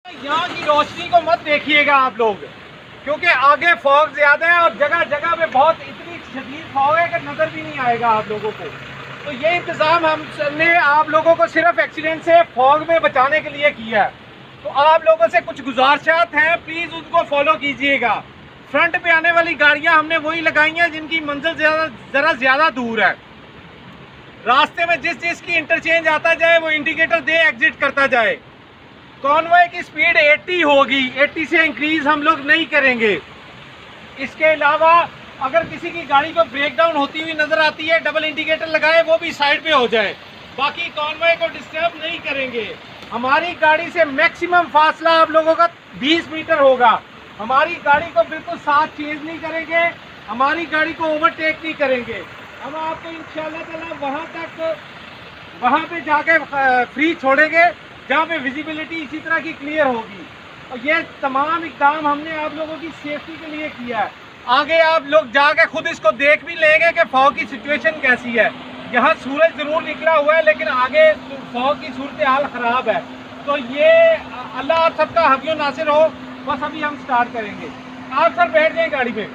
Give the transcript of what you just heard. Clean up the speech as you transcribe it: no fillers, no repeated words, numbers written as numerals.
यहाँ की रोशनी को मत देखिएगा आप लोग, क्योंकि आगे फॉग ज्यादा है और जगह जगह पे बहुत इतनी शदीद फॉग है कि नजर भी नहीं आएगा आप लोगों को। तो ये इंतजाम हमने आप लोगों को सिर्फ एक्सीडेंट से फॉग में बचाने के लिए किया है। तो आप लोगों से कुछ गुजारिशात हैं, प्लीज उनको फॉलो कीजिएगा। फ्रंट पे आने वाली गाड़ियां हमने वही लगाई हैं जिनकी मंजिल जरा ज्यादा दूर है। रास्ते में जिस चीज की इंटरचेंज आता जाए वो इंडिकेटर दे एग्जिट करता जाए। कॉन्वॉय की स्पीड 80 होगी, 80 से इंक्रीज हम लोग नहीं करेंगे। इसके अलावा अगर किसी की गाड़ी को ब्रेकडाउन होती हुई नजर आती है, डबल इंडिकेटर लगाए, वो भी साइड पे हो जाए। बाकी कॉन्वॉय को डिस्टर्ब नहीं करेंगे। हमारी गाड़ी से मैक्सिमम फासला आप लोगों का 20 मीटर होगा। हमारी गाड़ी को बिल्कुल साथ चेंज नहीं करेंगे, हमारी गाड़ी को ओवरटेक नहीं करेंगे। हम आपको इंशाल्लाह ताला वहाँ पे जाके फ्री छोड़ेंगे जहाँ पे विजिबिलिटी इसी तरह की क्लियर होगी। और ये तमाम इकदाम हमने आप लोगों की सेफ्टी के लिए किया है। आगे आप लोग जाके खुद इसको देख भी लेंगे कि फॉग की सिचुएशन कैसी है। यहाँ सूरज जरूर निकला हुआ है लेकिन आगे फॉग की सूरत हाल ख़राब है। तो ये अल्लाह आप सबका हफ़िज़ नासिर हो। बस अभी हम स्टार्ट करेंगे। आप सर बैठ जाएं गाड़ी में।